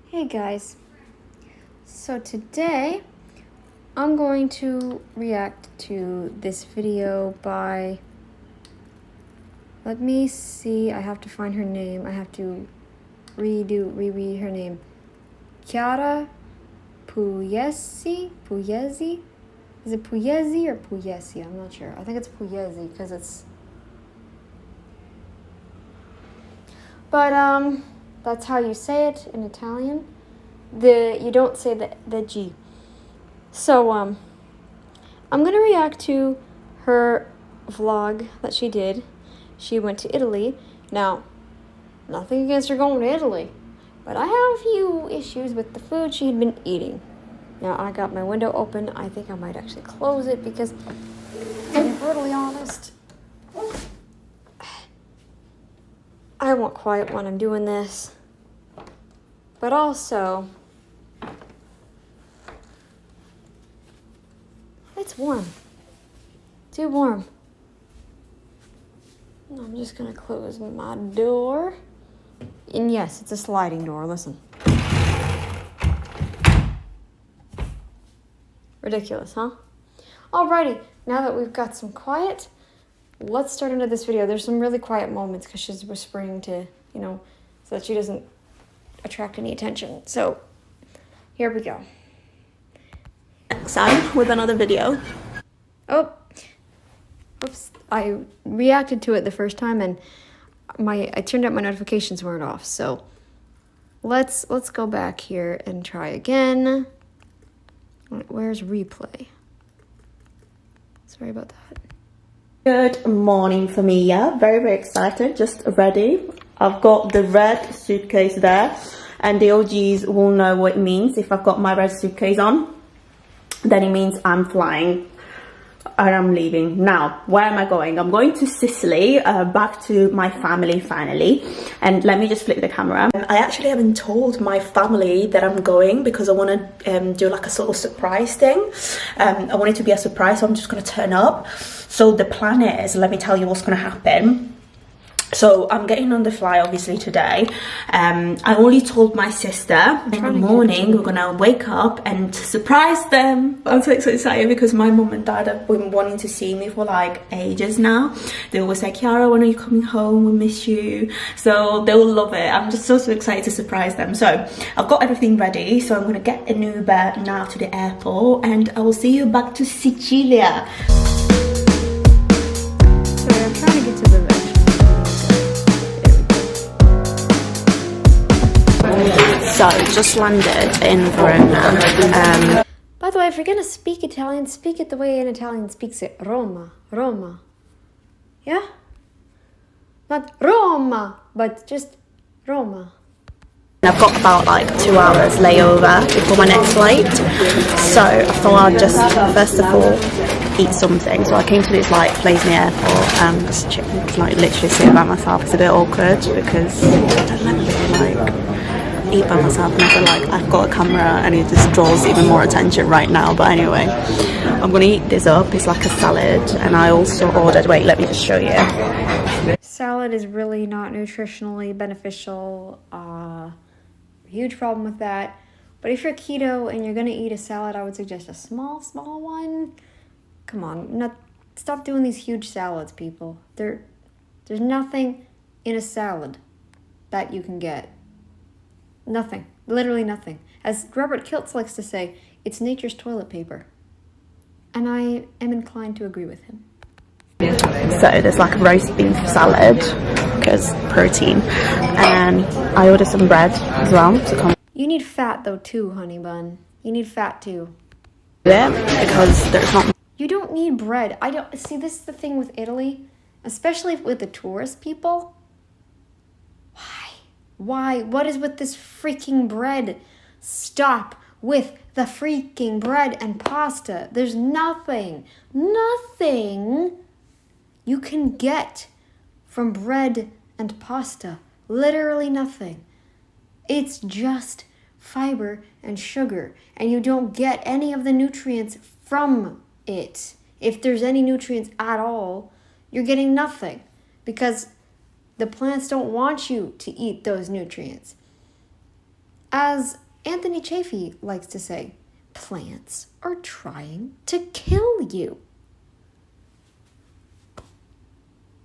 Hey guys, so today I'm going to react to this video by, let me see, I have to find her name, I have to reread her name, Chiara Pugliese? Is it Pugliese or Pugliese? I'm not sure. I think it's Pugliese because it's, but that's how you say it in Italian. You don't say the G. So I'm gonna react to her vlog that she did. She went to Italy. Now, nothing against her going to Italy, but I have a few issues with the food she had been eating. Now I got my window open. I think I might actually close it because, to be brutally honest, I want quiet when I'm doing this. But also, it's warm. Too warm. I'm just gonna close my door. And yes, it's a sliding door, listen. Ridiculous, huh? Alrighty, now that we've got some quiet, let's start into this video. There's some really quiet moments because she's whispering to, so that she doesn't attract any attention. So, here we go. Next time with another video. Oh, oops, I reacted to it the first time and I turned out my notifications weren't off. So let's go back here and try again. Where's replay? Sorry about that. Good morning, familia. Very, very excited. Just ready. I've got the red suitcase there, and the OGs will know what it means. If I've got my red suitcase on, then it means I'm flying and I'm leaving. Now, where am I going? I'm going to Sicily, back to my family finally. And let me just flick the camera. I actually haven't told my family that I'm going because I want to do like a sort of surprise thing. I want it to be a surprise, so I'm just going to turn up. So the plan is, let me tell you what's going to happen. So I'm getting on the fly obviously today. I only told my sister in the morning we're gonna wake up and surprise them. I'm so excited because my mom and dad have been wanting to see me for like ages now. They always say, Chiara, when are you coming home? We miss you. So they will love it. I'm just so excited to surprise them. So I've got everything ready. So I'm gonna get an Uber now to the airport and I will see you back to Sicilia. Sorry, I'm trying to get to the So, just landed in Verona. By the way, if you're gonna speak Italian, speak it the way an Italian speaks it. Roma. Roma. Yeah? Not Roma, but just Roma. I've got about like 2 hours layover before my next flight. So, I thought I'd just, first of all, eat something. So I came to this like place in the airport and just like literally sit by myself. It's a bit awkward because I don't really like eat by myself, and I feel like I've got a camera and it just draws even more attention right now. But anyway, I'm gonna eat this up. It's like a salad, and I also ordered, wait, let me just show you. Salad is really not nutritionally beneficial. Huge problem with that. But if you're keto and you're gonna eat a salad, I would suggest a small one. Come on, stop doing these huge salads, people. There's nothing in a salad that you can get. Nothing. Literally nothing. As Robert Kiltz likes to say, it's nature's toilet paper. And I am inclined to agree with him. So there's like a roast beef salad, because protein. And I ordered some bread as well to come. You need fat though too, honey bun. You need fat too. Yeah, because there's not... You don't need bread. See, this is the thing with Italy, especially with the tourist people. Why? What is with this freaking bread? Stop with the freaking bread and pasta. There's nothing you can get from bread and pasta. Literally nothing. It's just fiber and sugar, and you don't get any of the nutrients from it. If there's any nutrients at all, you're getting nothing because the plants don't want you to eat those nutrients. As Anthony Chaffee likes to say, plants are trying to kill you.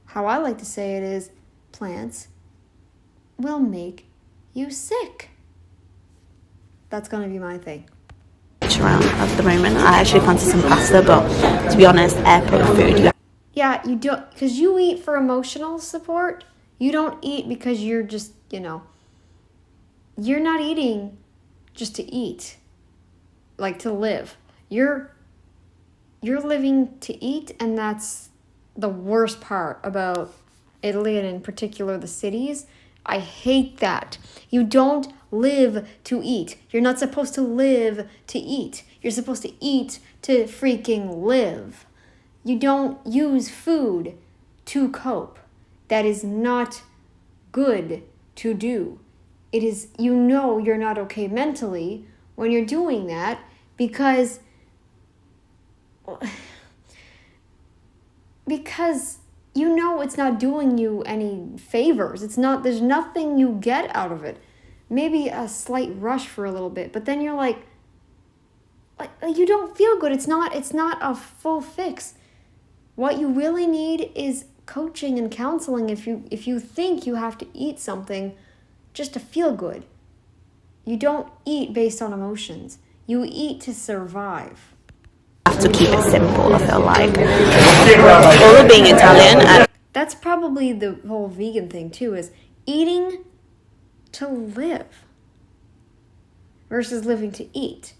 How I like to say it is, plants will make you sick. That's gonna be my thing. Around at the moment, I actually fancy some pasta, but to be honest, airport food. Yeah, you don't, because you eat for emotional support. You don't eat because you're just, you're not eating just to eat, like to live. You're living to eat, and that's the worst part about Italy, and in particular the cities. I hate that. You don't live to eat. You're not supposed to live to eat. You're supposed to eat to freaking live. You don't use food to cope. That is not good to do. It is, you're not okay mentally when you're doing that, because it's not doing you any favors. There's nothing you get out of it. Maybe a slight rush for a little bit, but then you're like you don't feel good. It's not a full fix. What you really need is coaching and counseling if you think you have to eat something just to feel good. You don't eat based on emotions. You eat to survive. Have to keep it simple, I feel like. All of being Italian and that's probably the whole vegan thing too, is eating to live versus living to eat.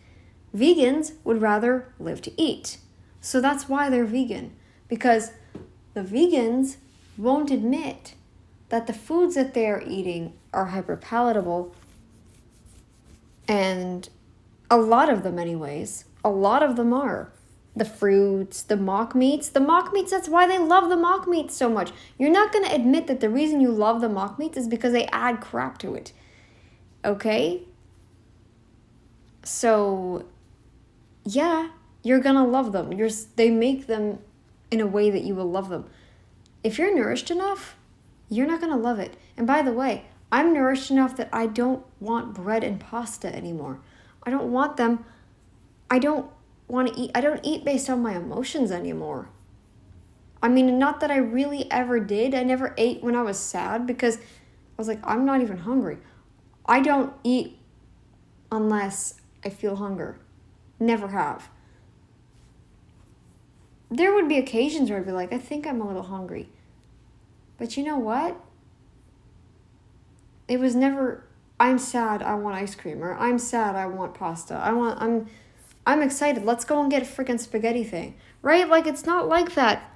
Vegans would rather live to eat. So that's why they're vegan, because the vegans won't admit that the foods that they are eating are hyperpalatable, and a lot of them anyways. A lot of them are. The fruits, the mock meats, that's why they love the mock meats so much. You're not going to admit that the reason you love the mock meats is because they add crap to it. Okay? So, yeah, you're going to love them. They make them in a way that you will love them. If you're nourished enough, you're not going to love it. And by the way, I'm nourished enough that I don't want bread and pasta anymore. I don't want them. I don't eat based on my emotions anymore. I mean, not that I really ever did. I never ate when I was sad because I was like, I'm not even hungry. I don't eat unless I feel hunger. Never have. There would be occasions where I'd be like, I think I'm a little hungry. But you know what? It was never, I'm sad, I want ice cream, or I'm sad, I want pasta. I'm excited, let's go and get a freaking spaghetti thing. Right? Like, it's not like that.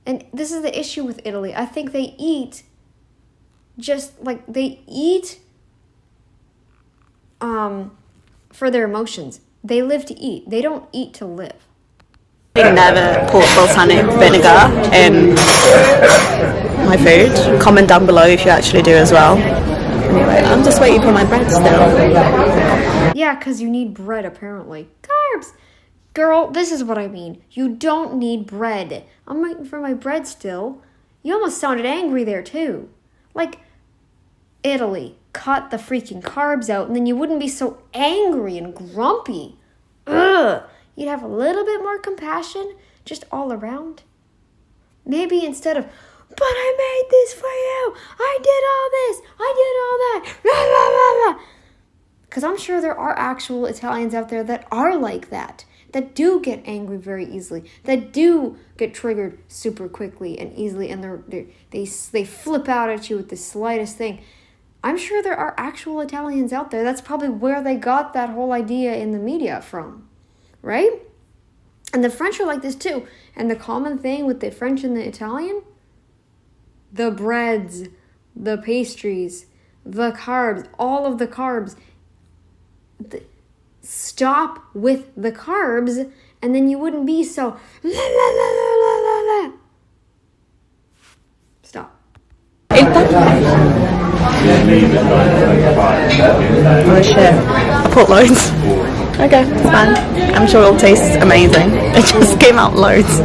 And this is the issue with Italy. I think they eat for their emotions. They live to eat. They don't eat to live. I never put balsamic vinegar in my food. Comment down below if you actually do as well. Anyway, I'm just waiting for my bread still. Yeah, because you need bread, apparently. Carbs! Girl, this is what I mean. You don't need bread. I'm waiting for my bread still. You almost sounded angry there, too. Like, Italy, cut the freaking carbs out, and then you wouldn't be so angry and grumpy. Ugh! You'd have a little bit more compassion, just all around. Maybe instead of, but I made this for you. I did all this. I did all that. Blah, blah, blah, blah. Because I'm sure there are actual Italians out there that are like that do get angry very easily, that do get triggered super quickly and easily, and they flip out at you with the slightest thing. I'm sure there are actual Italians out there. That's probably where they got that whole idea in the media from, right? And the French are like this too. And the common thing with the French and the Italian, the breads, the pastries, the carbs, all of the carbs. Stop with the carbs, and then you wouldn't be so la la la la la la la. Stop. Oh shit, I put loads. Okay, it's fine. I'm sure it'll taste amazing. It just came out loads.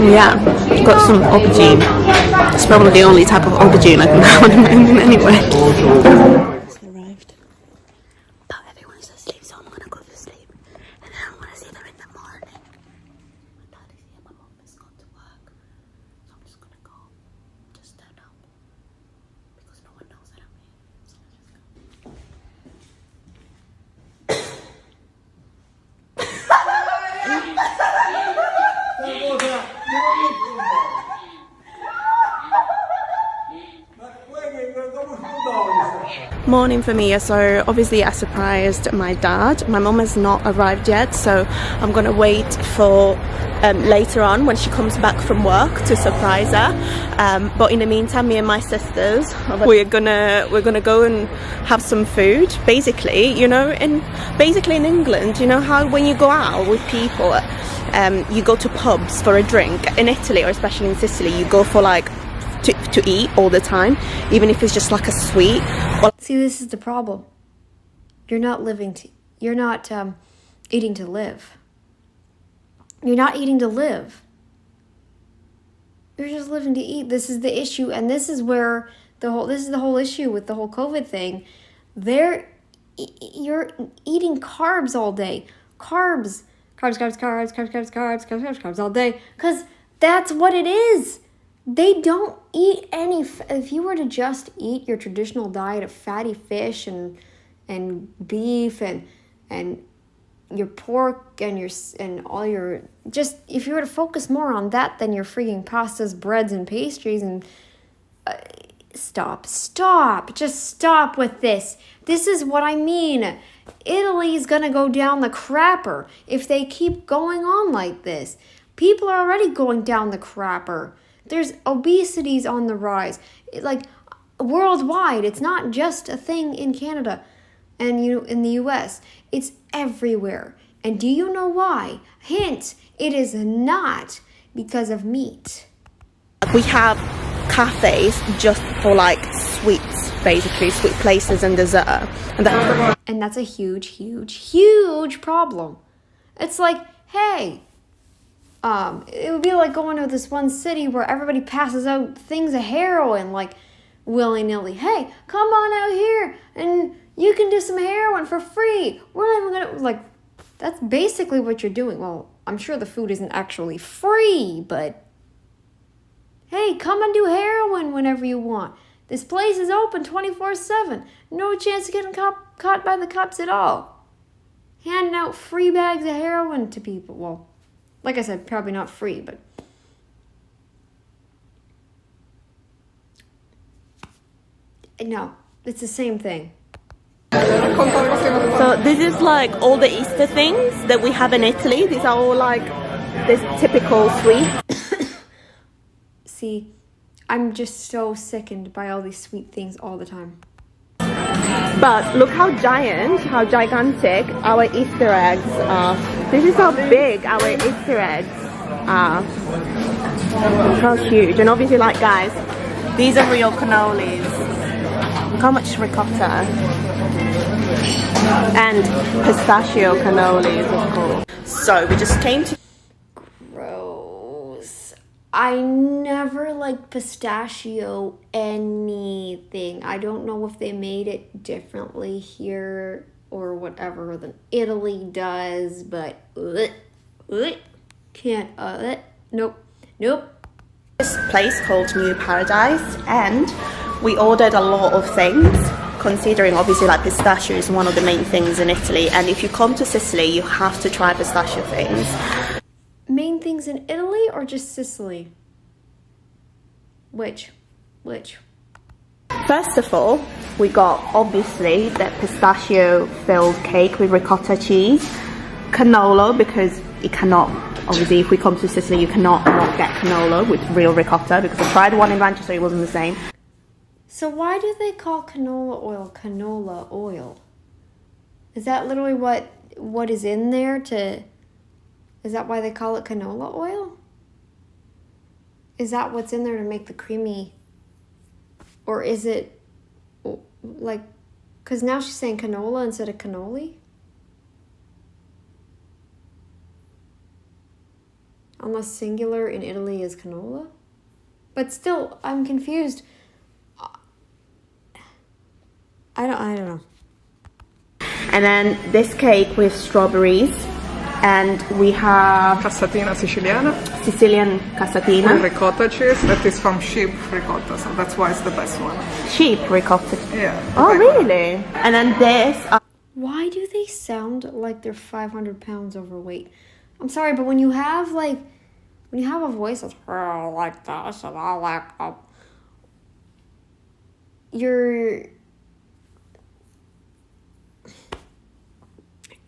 Yeah, got some aubergine. It's probably the only type of aubergine I can have anyway. Arrived. morning for me. So obviously I surprised my dad. My mum has not arrived yet, so I'm gonna wait for later on when she comes back from work to surprise her. But in the meantime, me and my sisters, we're gonna go and have some food. Basically, you know, in England, you know how when you go out with people, you go to pubs for a drink. In Italy, or especially in Sicily, you go for like to eat all the time, even if it's just like a sweet. See, this is the problem. You're not eating to live. You're not eating to live. You're just living to eat. This is the issue, and this is where this is the whole issue with the whole COVID thing. You're eating carbs all day. Carbs all day. Because that's what it is. They don't eat any. If you were to just eat your traditional diet of fatty fish and beef and your pork and all your, just if you were to focus more on that than your freaking pastas, breads, and pastries, and stop, just stop with this. This is what I mean. Italy's gonna go down the crapper if they keep going on like this. People are already going down the crapper. There's obesity's on the rise, like worldwide. It's not just a thing in Canada and in the US. It's everywhere. And do you know why? Hint, it is not because of meat. We have cafes just for like sweets, basically sweet places and dessert, and that's a huge problem. It's like, hey, it would be like going to this one city where everybody passes out things of heroin like willy-nilly. Hey, come on out here and you can do some heroin for free. We're not even gonna, like, that's basically what you're doing. Well, I'm sure the food isn't actually free, but hey, come and do heroin whenever you want. This place is open 24/7. No chance of getting caught by the cops at all. Handing out free bags of heroin to people. Well, like I said, probably not free, but no, it's the same thing. So this is like all the Easter things that we have in Italy. These are all like this typical sweet. See, I'm just so sickened by all these sweet things all the time. But look how gigantic our Easter eggs are. This is how big our Easter eggs are. How huge. And obviously, like, guys, these are real cannolis. Look how much ricotta. And pistachio cannolis, of course. So we just came to... Gross. I never liked pistachio anything. I don't know if they made it differently here or whatever than Italy does, but can't, nope. This place called New Paradise, and we ordered a lot of things, considering obviously like pistachio is one of the main things in Italy, and if you come to Sicily you have to try pistachio things. Main things in Italy or just Sicily? Which? First of all, we got obviously the pistachio filled cake with ricotta cheese, cannolo, because you cannot, obviously if we come to Sicily you cannot not get cannolo with real ricotta, because I tried one in Manchester, it wasn't the same. So why do they call canola oil? Is that literally what is in there to... Is that why they call it canola oil? Is that what's in there to make the creamy... Or is it like... Because now she's saying canola instead of cannoli? Unless singular in Italy is canola? But still, I'm confused. I don't know. And then this cake with strawberries, and we have Cassatina siciliana Sicilian cassatina. with ricotta cheese that is from sheep ricotta, so that's why it's the best one. Sheep ricotta. Yeah. Oh, really? And then this. Why do they sound like they're 500 pounds overweight? I'm sorry, but when you have a voice that's like this and all like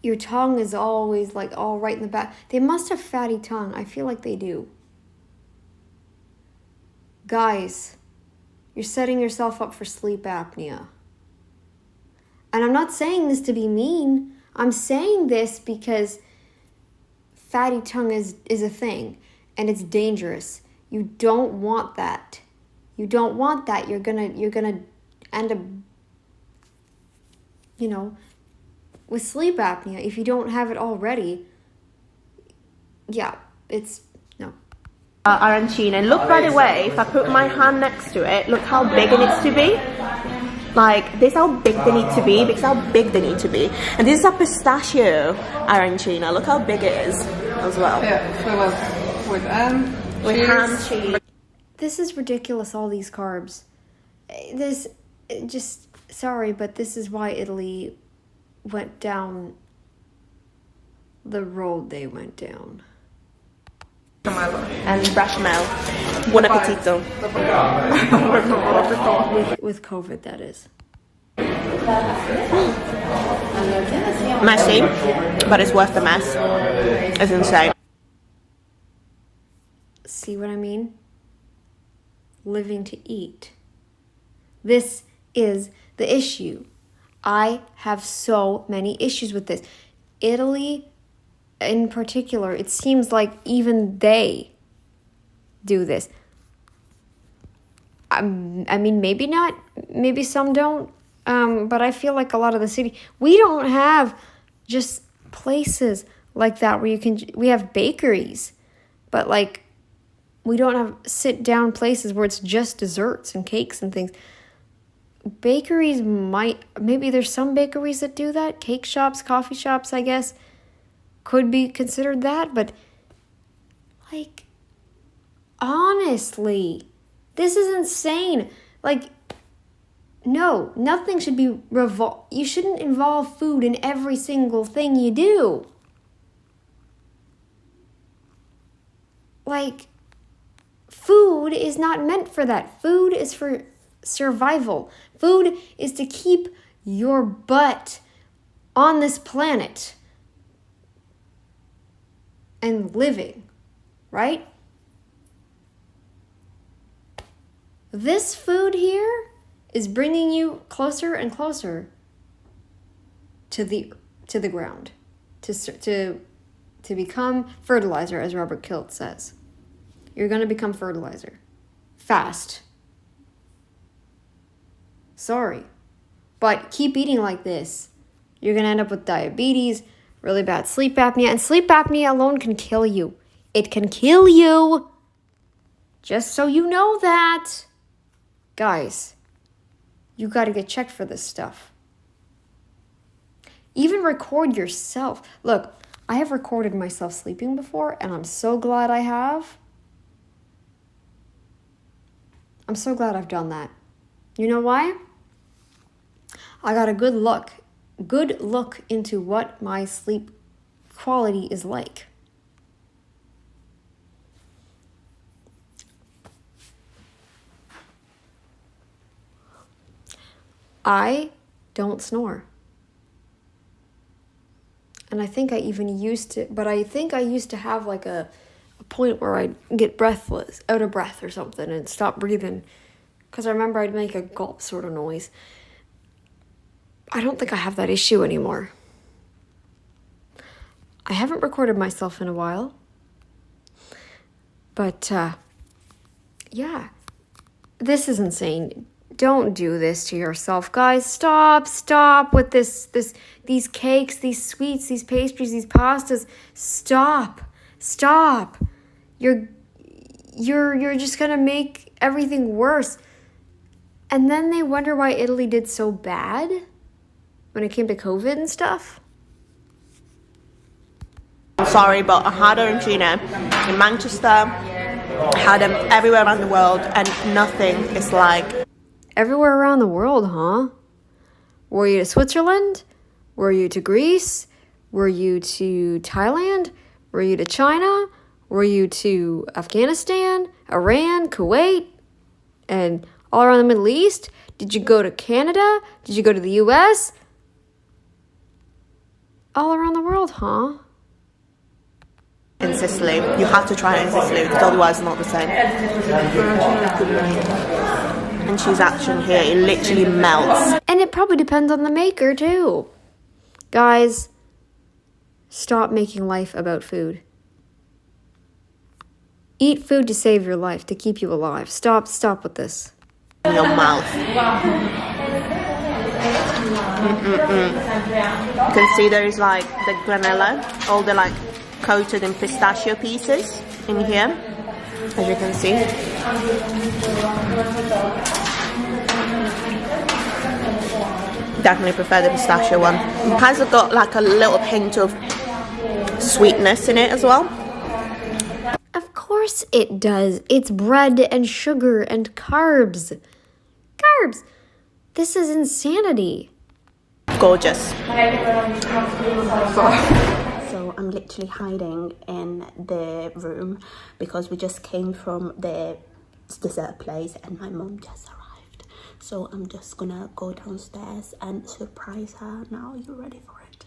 your tongue is always like all right in the back. They must have fatty tongue. I feel like they do. Guys, you're setting yourself up for sleep apnea. And I'm not saying this to be mean. I'm saying this because fatty tongue is a thing and it's dangerous. You don't want that. You don't want that. You're gonna end up, you know, with sleep apnea if you don't have it already. Yeah, it's no. Arancina. And look, by the way, if I put my hand next to it, look how big it needs to be. Like, this is how big they need to be, because how big they need to be. And this is a pistachio arancina. Look how big it is as well. Yeah, filled with ham, Ham, cheese. This is ridiculous, all these carbs. This, just, sorry, but this is why Italy went down the road they went down. And bechamel. Buon appetito. With COVID, that is. Messy, but it's worth the mess. It's insane. See what I mean? Living to eat. This is the issue. I have so many issues with this. Italy, in particular, it seems like even they do this. I mean, maybe not. Maybe some don't. But I feel like a lot of the city, we don't have just places like that where you can. We have bakeries, but like we don't have sit-down places where it's just desserts and cakes and things. Bakeries maybe there's some bakeries that do that. Cake shops, coffee shops, I guess, could be considered that. But, like, honestly, this is insane. Like, no, nothing should be you shouldn't involve food in every single thing you do. Like, food is not meant for that. Food is for survival. Food is to keep your butt on this planet and living, right? This food here is bringing you closer and closer to the ground, to become fertilizer, as Robert Kilt says. You're going to become fertilizer. Fast. Sorry. But keep eating like this. You're going to end up with diabetes, really bad sleep apnea. And sleep apnea alone can kill you. It can kill you. Just so you know that. Guys, you got to get checked for this stuff. Even record yourself. Look, I have recorded myself sleeping before, and I'm so glad I have. I'm so glad I've done that. You know why? I got a good look into what my sleep quality is like. I don't snore. And I think I even used to, but I think I used to have like a point where I'd get breathless, out of breath or something, and stop breathing. Because I remember I'd make a gulp sort of noise. I don't think I have that issue anymore. I haven't recorded myself in a while. But, yeah. This is insane. Don't do this to yourself, guys. Stop with these cakes, these sweets, these pastries, these pastas. Stop. You're just gonna make everything worse. And then they wonder why Italy did so bad when it came to COVID and stuff. I'm sorry, but I had arancina in Manchester. I had them everywhere around the world, and nothing is like. Everywhere around the world, huh? Were you to Switzerland? Were you to Greece? Were you to Thailand? Were you to China? Were you to Afghanistan, Iran, Kuwait, and all around the Middle East? Did you go to Canada? Did you go to the US? All around the world, huh? In Sicily. You have to try it in Sicily because otherwise it's not the same. And cheese action here, it literally melts. And it probably depends on the maker, too. Guys, stop making life about food. Eat food to save your life, to keep you alive. Stop with this. In your mouth. You can see there is like the granella, all the like coated in pistachio pieces in here, as you can see. Definitely prefer the pistachio one. It has got like a little hint of sweetness in it as well. Of course it does. It's bread and sugar and carbs. Carbs! This is insanity. Gorgeous. So I'm literally hiding in the room because we just came from the dessert place and my mom just arrived. So I'm just gonna go downstairs and surprise her now. You ready for it?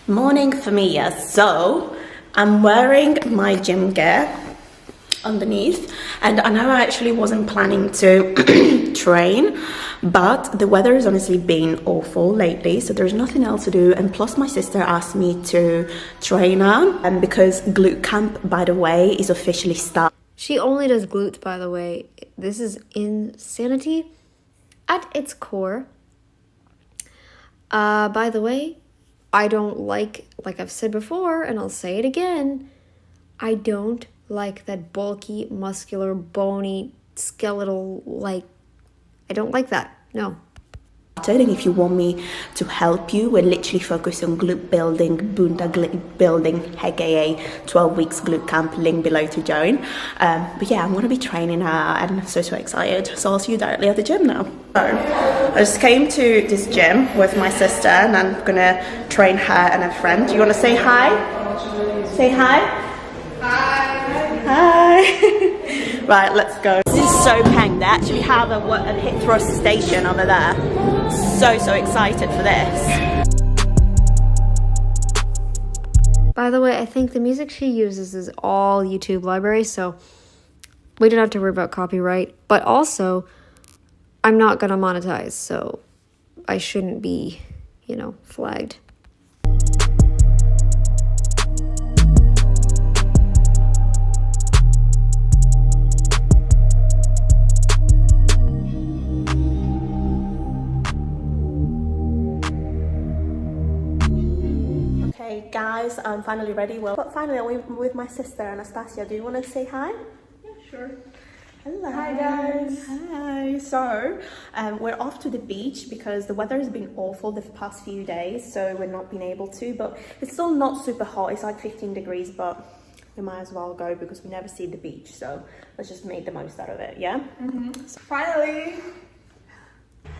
Morning familia. So I'm wearing my gym gear underneath, and I know I actually wasn't planning to train, but the weather has honestly been awful lately, so there's nothing else to do. And plus my sister asked me to train her, and because glute camp, by the way, is officially started. She only does glutes, by the way. This is insanity at its core. By the way, I don't like I've said before, and I'll say it again, I don't like that bulky, muscular, bony, skeletal, I don't like that. No. And if you want me to help you, we're literally focused on glute building, bunda glute building, aka 12 weeks glute camp, link below to join. But yeah, I'm going to be training her and I'm so excited. So I'll see you directly at the gym now. So I just came to this gym with my sister and I'm going to train her and a friend. You want to say hi? Say hi. Hi. Right, let's go. This is so peng. They actually have a hip thrust station over there. So excited for this. By the way, I think the music she uses is all YouTube library, so we don't have to worry about copyright. But also, I'm not gonna monetize, so I shouldn't be, flagged. Okay guys, I'm finally ready. But finally I'm with my sister Anastasia. Do you want to say hi? Yeah, sure. Hello. Hi guys. Hi. So we're off to the beach because the weather has been awful the past few days, so we're not been able to, but it's still not super hot. It's like 15 degrees, but we might as well go because we never see the beach, so let's just make the most out of it. Yeah. So finally.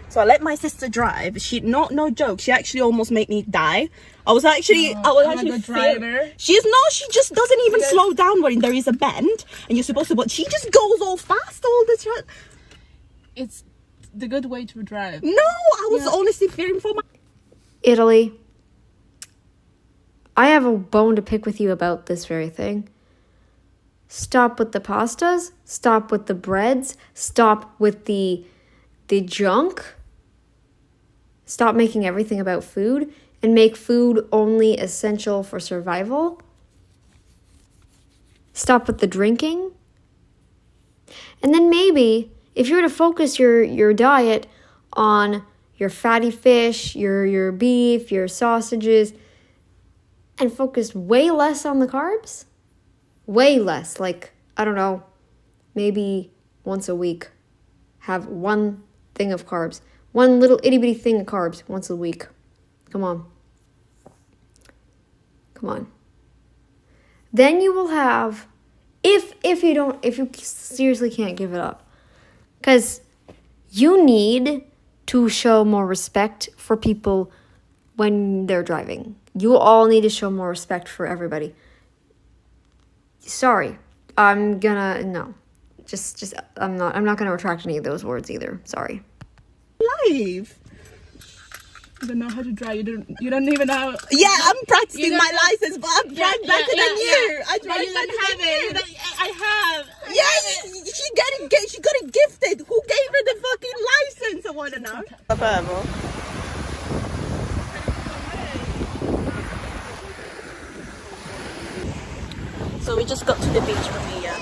So I let my sister drive. No joke, she actually almost made me die. I was actually driver. She just doesn't even slow down when there is a bend and you're supposed to, but she just goes all fast all the time. It's the good way to drive. No, I was honestly fearing for my... Italy, I have a bone to pick with you about this very thing. Stop with the pastas, stop with the breads, stop with the junk. Stop making everything about food and make food only essential for survival. Stop with the drinking. And then maybe, if you were to focus your diet on your fatty fish, your beef, your sausages, and focus way less on the carbs, way less, I don't know, maybe once a week, have one thing of carbs. One little itty bitty thing of carbs once a week. Come on. Come on. Then you will have, if if you seriously can't give it up. Because you need to show more respect for people when they're driving. You all need to show more respect for everybody. Sorry. No. Just I'm not gonna retract any of those words either. Sorry. Live. You don't know how to drive. You don't even know. Yeah, I'm practicing my license, but I'm driving better than you. I drive You don't have it. I have. Yeah, she got it gifted. Who gave her the fucking license? I want to know. So we just got to the beach from here.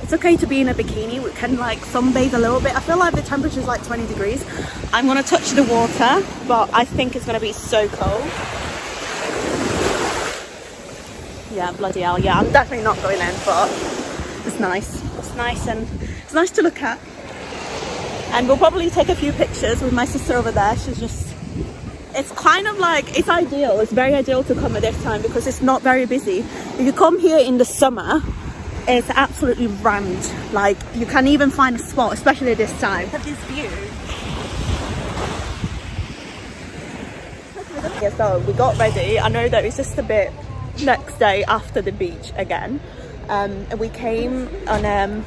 It's okay to be in a bikini. We can like sunbathe a little bit. I feel like the temperature's like 20 degrees. I'm gonna touch the water, but I think it's gonna be so cold. Yeah, bloody hell. Yeah, I'm definitely not going in, but it's nice. It's nice and it's nice to look at. And we'll probably take a few pictures with my sister over there. It's kind of like, it's ideal. It's very ideal to come at this time because it's not very busy. If you come here in the summer, it's absolutely rammed. Like, you can even find a spot, especially this time. Look at this view. Yeah, so we got ready. I know that it's just a bit next day after the beach again. And we came on a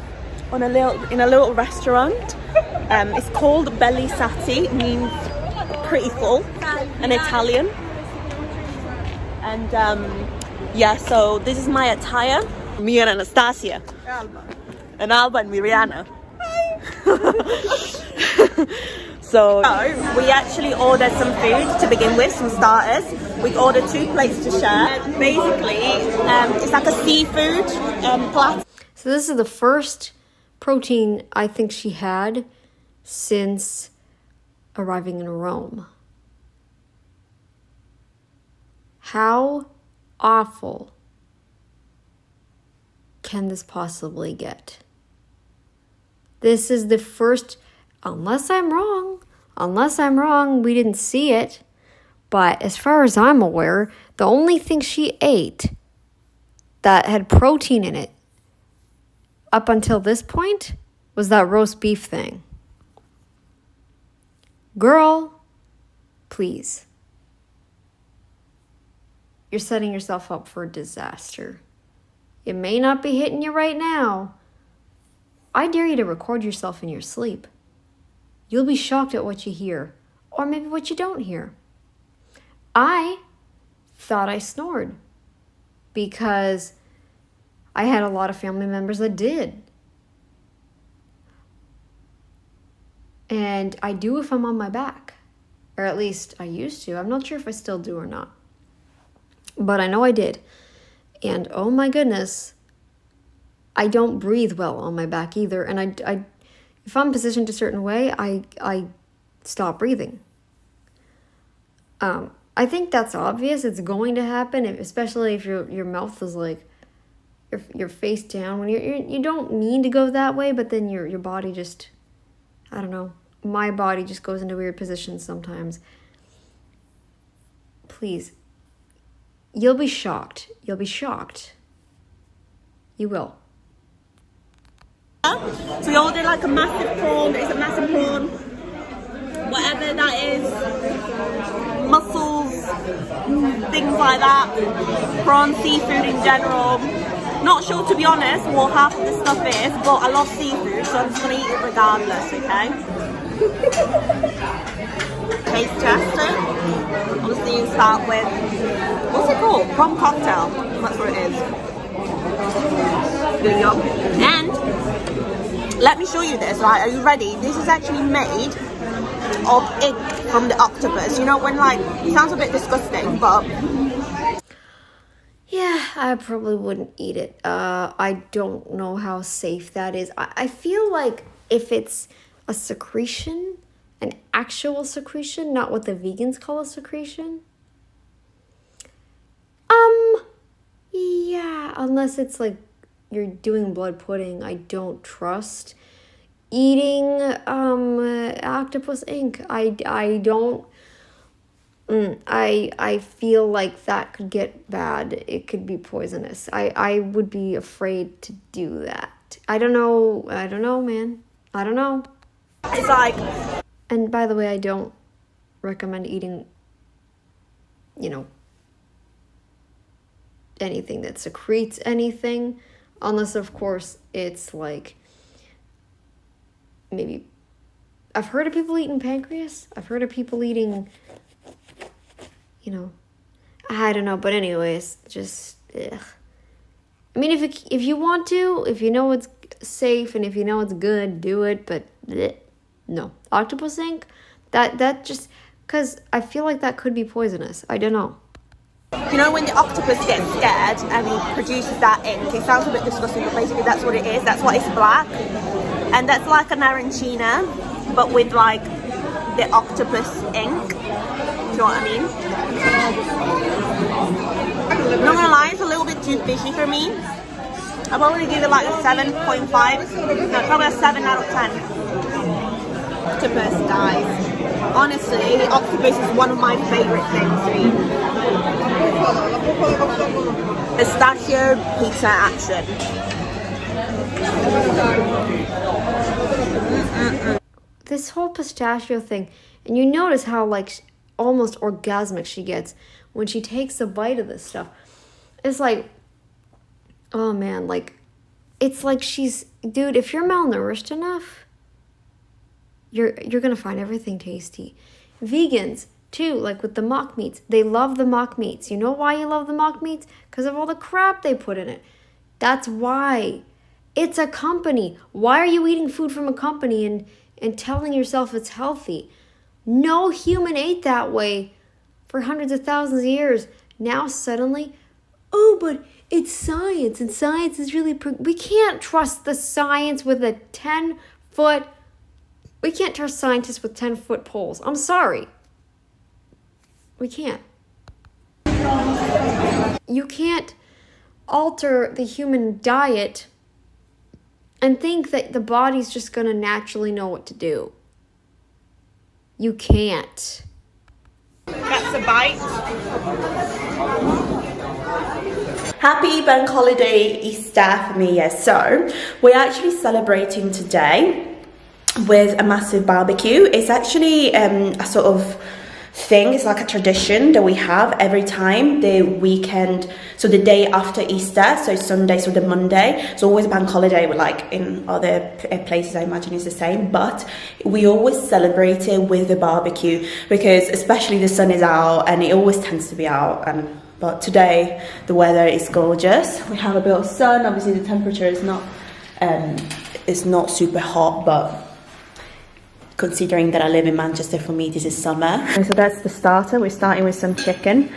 little restaurant. It's called Belly Sati. It means pretty full in Italian. And yeah, so this is my attire. Me and Anastasia. And Alba and Miriana. So we actually ordered some food to begin with, some starters. We ordered 2 plates to share. Basically, it's like a seafood platter. So this is the first protein I think she had since arriving in Rome. How awful can this possibly get? This is the first, unless I'm wrong, we didn't see it. But as far as I'm aware, the only thing she ate that had protein in it up until this point was that roast beef thing. Girl, please. You're setting yourself up for a disaster. It may not be hitting you right now. I dare you to record yourself in your sleep. You'll be shocked at what you hear, or maybe what you don't hear. I thought I snored because I had a lot of family members that did. And I do if I'm on my back, or at least I used to. I'm not sure if I still do or not, but I know I did. And oh my goodness, I don't breathe well on my back either. And I if I'm positioned a certain way, I stop breathing. I think that's obvious. It's going to happen, especially if your mouth is like your face down. When you don't mean to go that way, but then your body just, I don't know. My body just goes into weird positions sometimes. Please. You'll be shocked. You'll be shocked. You will. So we ordered like a massive prawn. It's a massive prawn. Whatever that is. Mussels, things like that. Prawn, seafood in general. Not sure, to be honest, what half of the stuff is, but I love seafood, so I'm just going to eat it regardless, okay? Taste tester. Obviously you start with, what's it called? Prawn cocktail. That's what it is. There you go. And let me show you this, right? Are you ready? This is actually made of ink from the octopus. You know, when like, it sounds a bit disgusting, but yeah, I probably wouldn't eat it. I don't know how safe that is. I feel like if it's a secretion, an actual secretion, not what the vegans call a secretion. Yeah, unless it's like you're doing blood pudding, I don't trust eating octopus ink. I don't I feel like that could get bad. It could be poisonous. I would be afraid to do that. I don't know, man. I don't know. It's like, And by the way, I don't recommend eating, anything that secretes anything, unless of course it's like, maybe, I've heard of people eating pancreas. I've heard of people eating, I don't know, but anyways, just, ugh. I mean, if you want to, if you know it's safe and if you know it's good, do it, but bleh, no. Octopus ink, that just, because I feel like that could be poisonous. I don't know. you know when the octopus gets scared and he produces that ink, it sounds a bit disgusting, but basically that's what it is. That's why it's black. And that's like an arancina, but with like the octopus ink. Do you know what I mean? Not gonna lie, it's a little bit too fishy for me. I'll probably give it like a 7.5. No, probably a 7 out of 10. Octopus, guys. Honestly, the octopus is one of my favorite things to eat. Pistachio pizza action. This whole pistachio thing, and you notice how like almost orgasmic she gets when she takes a bite of this stuff. It's like, oh man, like, it's like dude, if you're malnourished enough, you're gonna find everything tasty. Vegans too, like with the mock meats, they love the mock meats. You know why you love the mock meats? Because of all the crap they put in it. That's why. It's a company. Why are you eating food from a company and telling yourself it's healthy? No human ate that way for hundreds of thousands of years. Now suddenly, oh, but it's science, and science is really... we can't trust the science with a 10-foot... We can't trust scientists with 10-foot poles. I'm sorry. We can't. You can't alter the human diet and think that the body's just going to naturally know what to do. You can't. That's a bite. Happy bank holiday Easter for me, yes. So we're actually celebrating today with a massive barbecue. It's actually a sort of thing. It's like a tradition that we have every time the weekend, so the day after Easter, so Sunday, so the Monday. It's always a bank holiday, but like in other places I imagine it's the same, but we always celebrate it with the barbecue because especially the sun is out and it always tends to be out, but today the weather is gorgeous. We have a bit of sun. Obviously the temperature is not super hot, but considering that I live in Manchester, for me this is summer. And so that's the starter. We're starting with some chicken,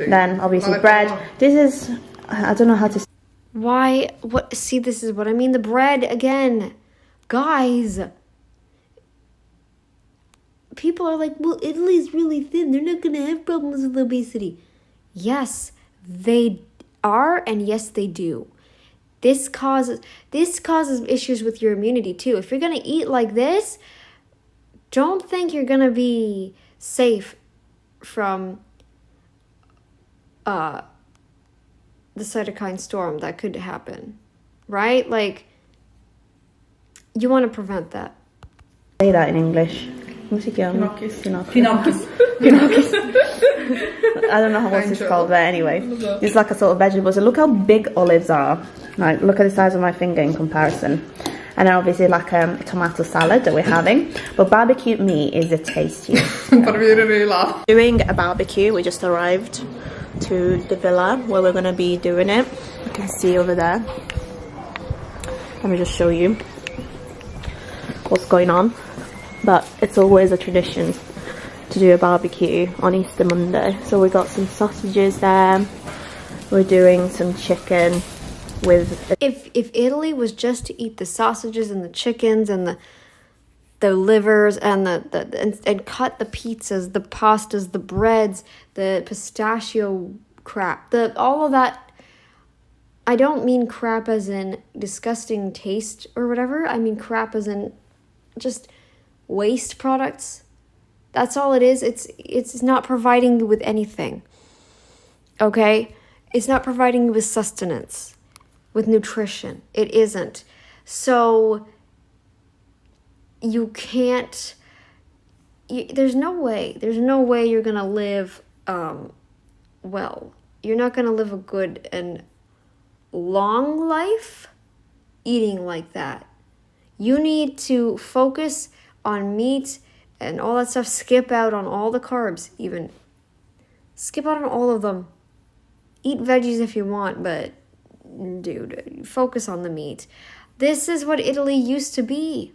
then obviously bread. This is, I don't know how to... Why? What? See, this is what I mean. The bread, again. Guys. People are like, well, Italy's really thin. They're not going to have problems with obesity. Yes, they are, and yes, they do. This causes issues with your immunity, too. If you're going to eat like this... don't think you're gonna be safe from the cytokine storm that could happen, right? Like, you want to prevent that. Say that in English. Pinocchis. I don't know what it's called, but anyway, it's like a sort of vegetable. So look how big olives are. Like, look at the size of my finger in comparison. And then obviously like a tomato salad that we're having. But barbecue meat is the tastiest. Doing a barbecue. We just arrived to the villa where we're going to be doing it. You can see over there. Let me just show you what's going on. But it's always a tradition to do a barbecue on Easter Monday. So we got some sausages there. We're doing some chicken. If Italy was just to eat the sausages and the chickens and the livers and and cut the pizzas, the pastas, the breads, the pistachio crap, all of that. I don't mean crap as in disgusting taste or whatever. I mean crap as in just waste products. That's all it is. It's not providing you with anything. Okay? It's not providing you with sustenance, with nutrition. It isn't. So you can't, there's no way you're going to live well. You're not going to live a good and long life eating like that. You need to focus on meat and all that stuff. Skip out on all the carbs, even. Skip out on all of them. Eat veggies if you want, but dude, focus on the meat. This is what Italy used to be.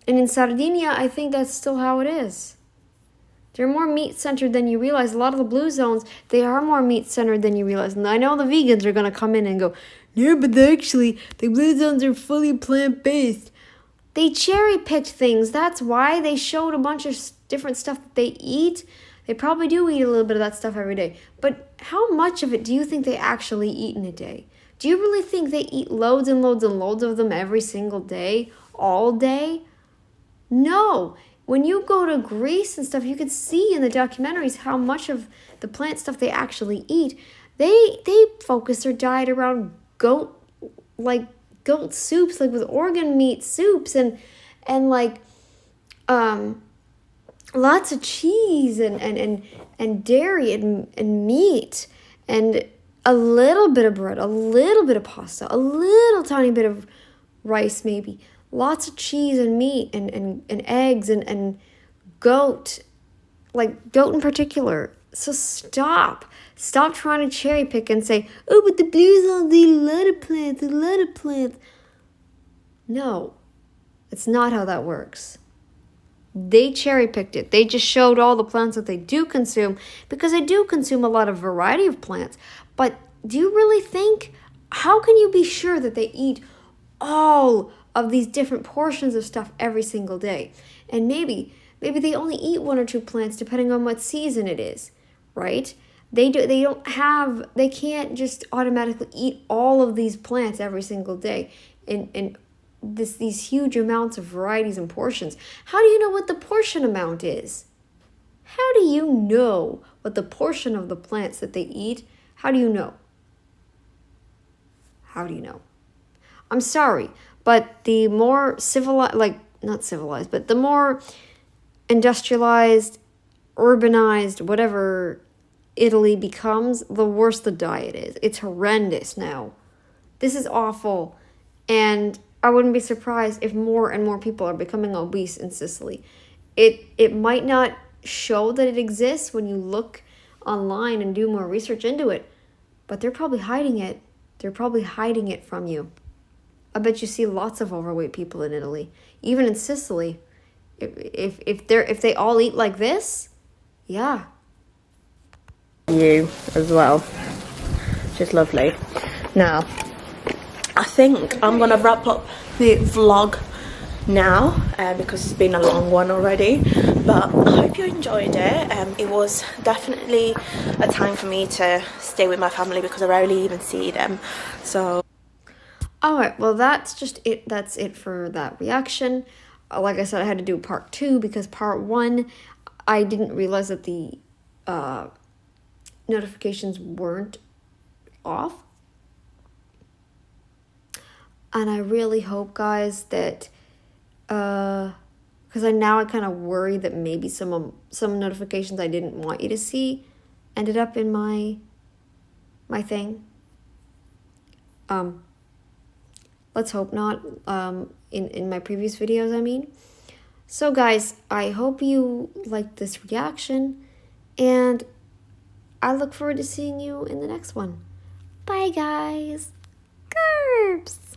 And in Sardinia, I think that's still how it is. They're more meat-centered than you realize. A lot of the blue zones, they are more meat-centered than you realize. And I know the vegans are going to come in and go, yeah, but actually, the blue zones are fully plant-based. They cherry-picked things. That's why they showed a bunch of different stuff that they eat. They probably do eat a little bit of that stuff every day. But how much of it do you think they actually eat in a day? Do you really think they eat loads and loads and loads of them every single day, all day? No. When you go to Greece and stuff, you can see in the documentaries how much of the plant stuff they actually eat. They focus their diet around goat soups, like with organ meat soups and like lots of cheese and dairy and meat and a little bit of bread, a little bit of pasta, a little tiny bit of rice maybe. Lots of cheese and meat and eggs and goat, like goat in particular. So stop trying to cherry pick and say, oh, but the blue zones eat a lot of plants. No, it's not how that works. They cherry picked it. They just showed all the plants that they do consume because they do consume a lot of variety of plants. But do you really think, how can you be sure that they eat all of these different portions of stuff every single day? And maybe they only eat 1 or 2 plants depending on what season it is, right? They can't just automatically eat all of these plants every single day in these huge amounts of varieties and portions. How do you know what the portion amount is? How do you know what the portion of the plants that they eat? How do you know? How do you know? I'm sorry, but the more not civilized, but the more industrialized, urbanized, whatever Italy becomes, the worse the diet is. It's horrendous now. This is awful. And I wouldn't be surprised if more and more people are becoming obese in Sicily. It might not show that it exists when you look online and do more research into it, but they're probably hiding it. They're probably hiding it from you. I bet you see lots of overweight people in Italy, even in Sicily. If they all eat like this, yeah. You as well, which is lovely. Now, I think I'm gonna wrap up the vlog now because it's been a long one already, but I hope you enjoyed it. It was definitely a time for me to stay with my family because I rarely even see them. So alright, well that's just it. That's it for that reaction. Like I said, I had to do part 2 because part 1 I didn't realize that the notifications weren't off. And I really hope, guys, that because I kind of worry that maybe some notifications I didn't want you to see ended up in my thing. Let's hope not. In my previous videos, I mean. So guys, I hope you liked this reaction, and I look forward to seeing you in the next one. Bye guys. Gerbs.